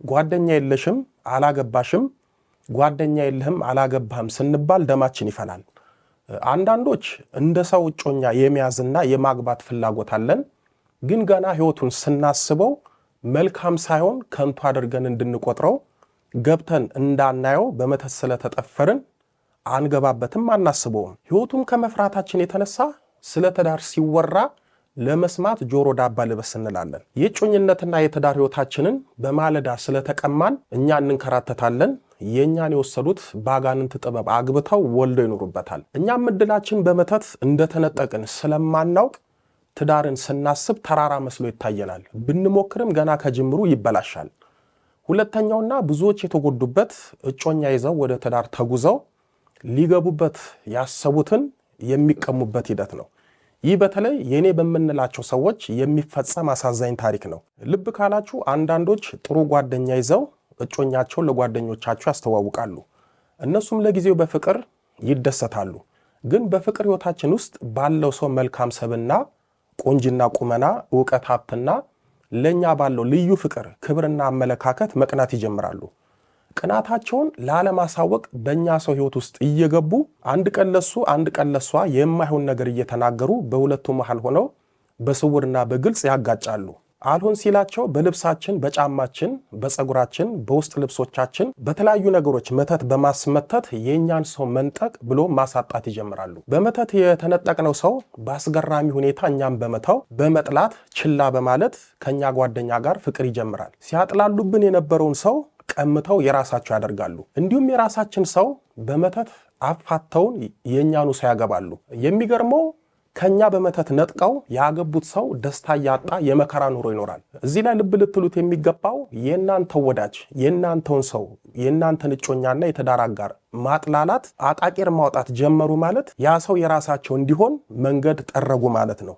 ጓደኛ የለሽም አላገባሽም ጓደኛ የለህም አላገባህም ስንባል ደማችን ይፈላል አንዳንዶች እንደ ሰው እጮኛ የሚያዝና የማግባት ፍላጎት አለን ግን ገና ህይወቱን ስናስበው መልካም ሳይሆን ከንቱ አድርገን እንድንቆጥረው ገብተን እንዳናየው በመተት ስለተጠፈርን አንገባበትም አናስበውም ህይወቱን ከመፍራታችን የተነሳ ስለ ትዳር ሲወራ ለመስማት ጆሮ ዳባ ልበስ እንላለን የጮኝነትና የትዳር ህይወታችንን በማለዳ ስለተቀማን እኛ እንንከራተታለን የኛን የወሰዱት ባጋንንት ጥበብ አግብተው ወልደው ይኖሩበታል እኛም እድላችን በመተት እንደተነጠቅን ስለማናውቅ ትዳርን ስናስብ ተራራ መስሎ ይታየናል ብንሞክርም ገና ከጅምሩ ይበላሻል ሁለተኛውና ብዙዎች የተጎዱበት እጮኛ ይዘው ወደ ትዳር ተጉዘው ሊገቡበት ያሰቡትን የሚቀሙበት ሂደት ነው ይህ በተለይ የኔ በመንላቸው ሰዎች የሚፈጸም አሳዛኝ ታሪክ ነው ልብ ካላችሁ አንዳንዶች ጥሩ ጓደኛ ይዘው እጮኛቸው ለጓደኞቻቸው ያስተዋውቃሉ እነሱም ለጊዜው በፍቅር ይደሰታሉ ግን በፍቅር ህይወታችን ውስጥ ባለው ሰው መልካም ሰብና ቆንጅና ቁመና ዕውቀት ሀብትና ለኛ ባለው ልዩ ፍቅር ክብርና አመለካከት መቅናት ይጀምራሉ ቅናታቸውን ለዓለማሳወቅ በእኛ ሰው ህይወት ውስጥ እየገቡ አንድ ቀን ለሱ አንድ ቀን ለሷ የማይሆን ነገር እየተናገሩ በሁለቱ መሃል ሆነው በስውርና በግልጽ ያጋጫሉ አልሆን ሲላቸው በልብሳችን በጫማችን በፀጉራችን በውስጥ ልብሶቻችን በተለያዩ ነገሮች መተት በማስመተት የኛን ሰው መንጠቅ ብሎ ማሳጣት ይጀምራሉ በመተት የተነጠቅነው ሰው በአስገራሚ ሁኔታ እኛም በመተው በመጥላት ችላ በማለት ከኛ ጓደኛ ጋር ፍቅር ይጀምራል ሲያጥላሉብን የነበረውን ሰው ቀምተው የራሳቸው ያደርጋሉ እንዲሁም የራሳችን ሰው በመተት አፋተውን የኛኑ ሰው ያገባሉ የሚገርመው ከኛ በመተት ነጥቀው ያገቡት ሰው ደስታ ያጣ የመከራ ኑሮ ይኖራል እዚህ ላይ ልብ ልትሉት የሚገባው የናንተው ወዳጅ የናንተውን ሰው የናንተን እጮኛና የትዳር አጋር ማጥላላት አጣቂር ማውጣት ጀመሩ ማለት ያ ሰው የራሳቸው እንዲሆን መንገድ ጠረጉ ማለት ነው